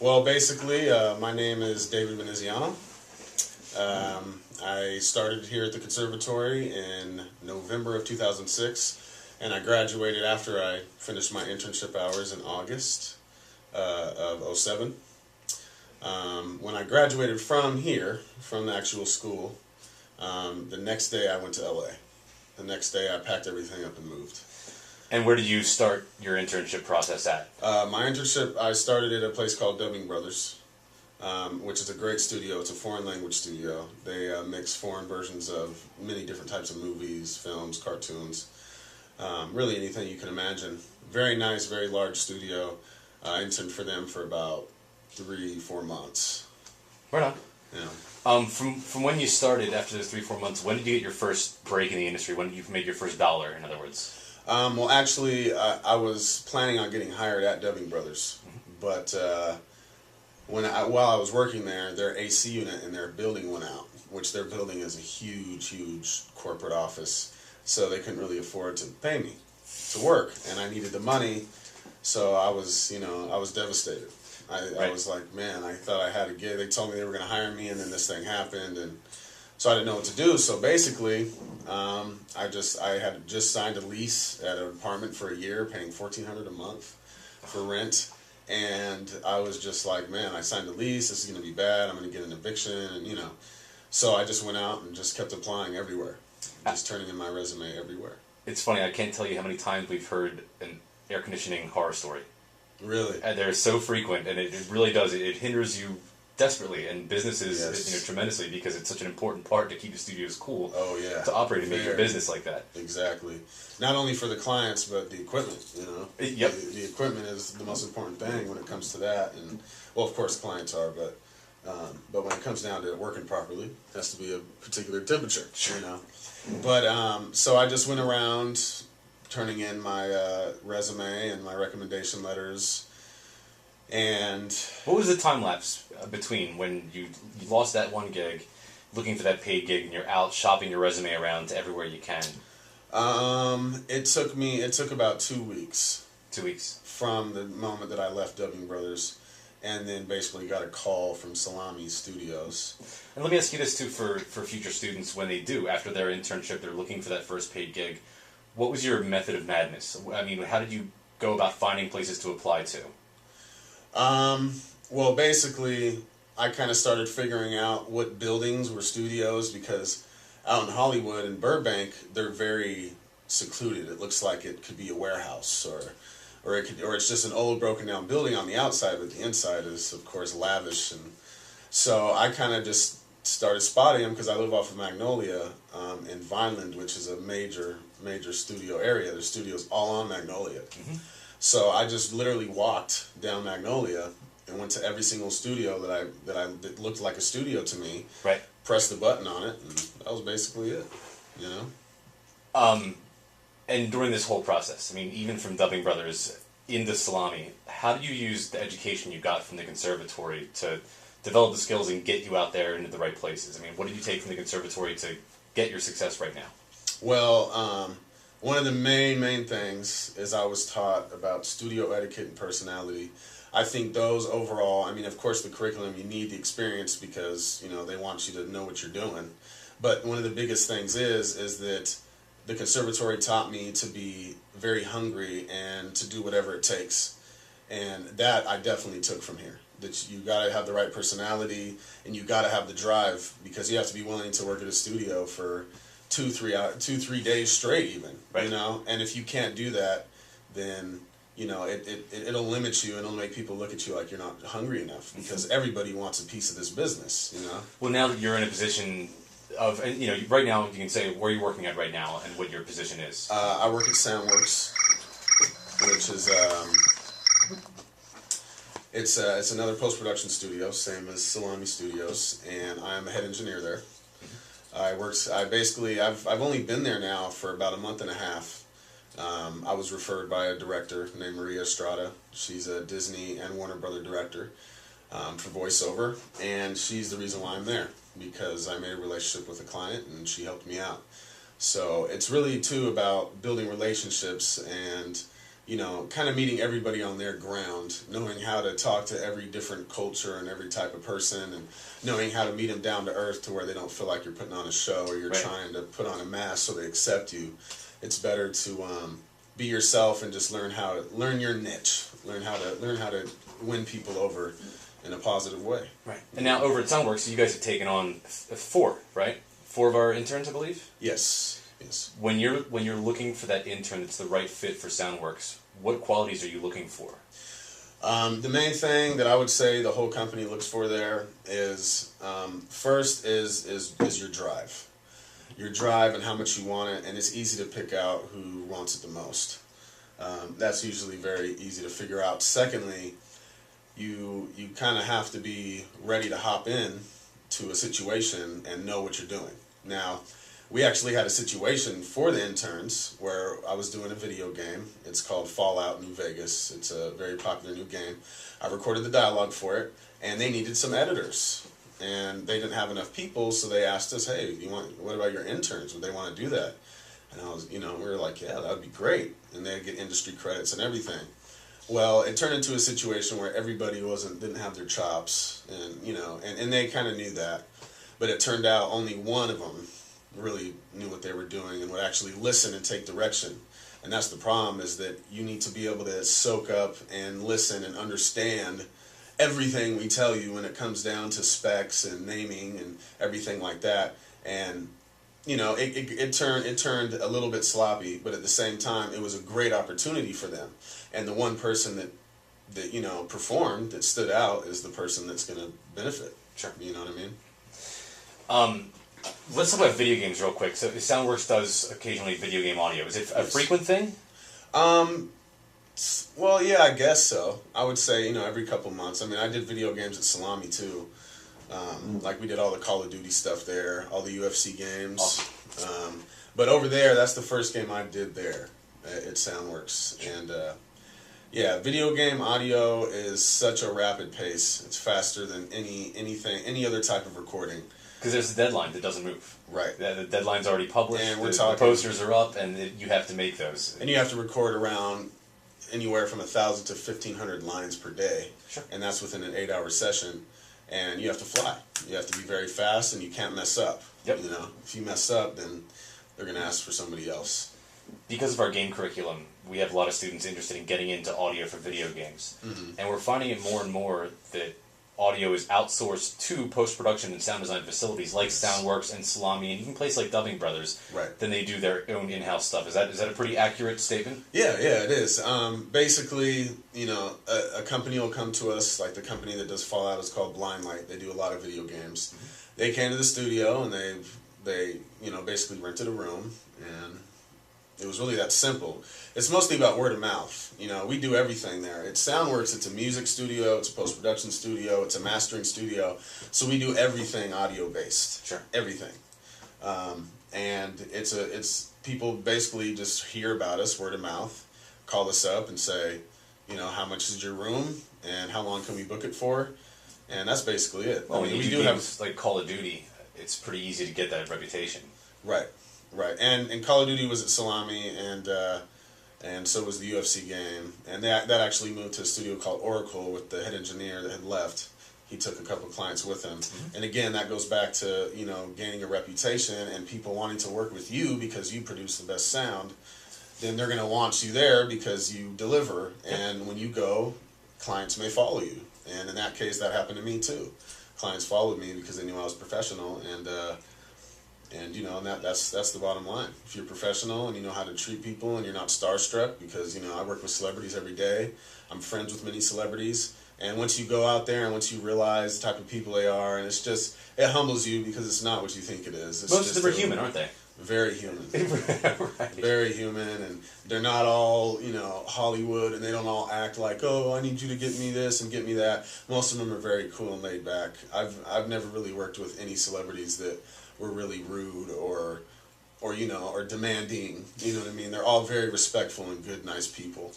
Well, basically, my name is David Veneziano. I started here at the conservatory in November of 2006, and I graduated after I finished my internship hours in August of '07. When I graduated from here, from the actual school, the next day I went to LA. The next day I packed everything up and moved. And where did you start your internship process at? My internship, I started at a place called Dubbing Brothers, which is a great studio. It's a foreign language studio. They mix foreign versions of many different types of movies, films, cartoons, really anything you can imagine. Very nice, very large studio. I interned for them for about 3-4 months. Right on. Yeah. From when you started, after those 3-4 months, when did you get your first break in the industry? When did you make your first dollar, in other words? Well, actually, I was planning on getting hired at Dubbing Brothers, but while I was working there, their AC unit in their building went out, which their building is a huge, huge corporate office, so they couldn't really afford to pay me to work, and I needed the money, so I was devastated. I was like, man, I thought I had a gig. They told me they were going to hire me, and then this thing happened, and so I didn't know what to do. So basically, I had just signed a lease at an apartment for a year, paying $1,400 a month for rent, and I was just like, man, I signed a lease. This is going to be bad. I'm going to get an eviction, and so I just went out and just kept applying everywhere, just turning in my resume everywhere. It's funny. I can't tell you how many times we've heard an air conditioning horror story. Really? They're so frequent, and it really does. It hinders you desperately, and businesses, Yes. Tremendously, because it's such an important part to keep the studios cool. Oh yeah. To operate and make your business like that. Exactly. Not only for the clients, but the equipment. Yep. The equipment is the most important thing when it comes to that, and well, of course, clients are, but when it comes down to it working properly, it has to be a particular temperature. Sure. But so I just went around turning in my resume and my recommendation letters. And what was the time lapse between when you lost that one gig, looking for that paid gig, and you're out shopping your resume around to everywhere you can? It took about 2 weeks. 2 weeks. From the moment that I left Dubbing Brothers, and then basically got a call from Salami Studios. And let me ask you this too, for future students, when they do, after their internship, they're looking for that first paid gig. What was your method of madness? I mean, how did you go about finding places to apply to? Well, basically, I kind of started figuring out what buildings were studios, because out in Hollywood and Burbank, they're very secluded. It looks like it could be a warehouse, or it's just an old broken down building on the outside, but the inside is, of course, lavish. And so I kind of just started spotting them, because I live off of Magnolia in Vineland, which is a major studio area. There's studios all on Magnolia. Mm-hmm. So I just literally walked down Magnolia and went to every single studio that looked like a studio to me. Right. Pressed the button on it, and that was basically it. And during this whole process, I mean, even from Dubbing Brothers into Salami, how do you use the education you got from the conservatory to develop the skills and get you out there into the right places? I mean, what did you take from the conservatory to get your success right now? Well, one of the main things is I was taught about studio etiquette and personality. I think those overall, I mean, of course, the curriculum, you need the experience, because, they want you to know what you're doing. But one of the biggest things is that the conservatory taught me to be very hungry and to do whatever it takes. And that I definitely took from here. That you got to have the right personality, and you got to have the drive, because you have to be willing to work at a studio for 2-3 days straight, even. Right. And if you can't do that, then it'll limit you, and it'll make people look at you like you're not hungry enough, because everybody wants a piece of this business. Well, now that you're in a position of, right now you can say where you're working at right now and what your position is. I work at Soundworks, which is it's another post-production studio, same as Salami Studios, and I'm a head engineer there. I've only been there now for about a month and a half. I was referred by a director named Maria Estrada. She's a Disney and Warner Brother director for voiceover, and she's the reason why I'm there, because I made a relationship with a client and she helped me out. So it's really too about building relationships and you know, kind of meeting everybody on their ground, knowing how to talk to every different culture and every type of person, and knowing how to meet them down to earth to where they don't feel like you're putting on a show or you're Right. trying to put on a mask so they accept you. It's better to be yourself and just learn your niche, learn how to win people over in a positive way. Right. And now over at Soundworks, you guys have taken on 4, right? 4 of our interns, I believe. Yes. Yes. When you're looking for that intern that's the right fit for Soundworks, what qualities are you looking for? The main thing that I would say the whole company looks for there is first is your drive. Your drive and how much you want it, and it's easy to pick out who wants it the most. That's usually very easy to figure out. Secondly, you kind of have to be ready to hop in to a situation and know what you're doing. Now, we actually had a situation for the interns where I was doing a video game. It's called Fallout New Vegas. It's a very popular new game. I recorded the dialogue for it, and they needed some editors. And they didn't have enough people, so they asked us, hey, what about your interns? Would they want to do that? And we were like, yeah, that would be great. And they'd get industry credits and everything. Well, it turned into a situation where everybody didn't have their chops, and they kind of knew that. But it turned out only one of them really knew what they were doing and would actually listen and take direction. And that's the problem, is that you need to be able to soak up and listen and understand everything we tell you when it comes down to specs and naming and everything like that. And it turned a little bit sloppy, but at the same time it was a great opportunity for them. And the one person that performed, that stood out, is the person that's going to benefit. Sure. You know what I mean? Let's talk about video games real quick. So Soundworks does occasionally video game audio. Is it a frequent thing? Well, yeah, I guess so. I would say, every couple months. I mean, I did video games at Salami too. Like we did all the Call of Duty stuff there, all the UFC games. Awesome. But over there, that's the first game I did there at Soundworks. And yeah, video game audio is such a rapid pace. It's faster than any other type of recording. Because there's a deadline that doesn't move. Right. The deadline's already published. And the posters are up, and you have to make those. And you have to record around anywhere from 1,000 to 1,500 lines per day. Sure. And that's within an 8-hour session. And you have to fly. You have to be very fast, and you can't mess up. Yep. If you mess up, then they're going to ask for somebody else. Because of our game curriculum, we have a lot of students interested in getting into audio for video games. Mm-hmm. And we're finding it more and more that audio is outsourced to post-production and sound design facilities like Soundworks and Salami and even places like Dubbing Brothers. Right. Than they do their own in-house stuff. Is that a pretty accurate statement? Yeah, it is. Basically, a company will come to us, like the company that does Fallout is called Blind Light. They do a lot of video games. Mm-hmm. They came to the studio and they basically rented a room, and it was really that simple. It's mostly about word of mouth. We do everything there. At Soundworks, it's a music studio, it's a post-production studio, it's a mastering studio. So we do everything audio-based. Sure. Everything. And it's people basically just hear about us, word of mouth, call us up and say, how much is your room and how long can we book it for? And that's basically it. Well, when you do games like Call of Duty, it's pretty easy to get that reputation. Right. And Call of Duty was at Salami, and so was the UFC game. And that actually moved to a studio called Oracle with the head engineer that had left. He took a couple of clients with him. Mm-hmm. And again, that goes back to, gaining a reputation and people wanting to work with you because you produce the best sound. Then they're going to want you there because you deliver. And when you go, clients may follow you. And in that case, that happened to me too. Clients followed me because they knew I was professional, and that's the bottom line. If you're professional and you know how to treat people and you're not starstruck, because I work with celebrities every day. I'm friends with many celebrities, and once you go out there and once you realize the type of people they are, and it humbles you because it's not what you think it is. Most of them are human, aren't they? Very human. Right. Very human, and they're not all, Hollywood, and they don't all act like, oh, I need you to get me this and get me that. Most of them are very cool and laid back. I've never really worked with any celebrities that were really rude or demanding. You know what I mean? They're all very respectful and good, nice people.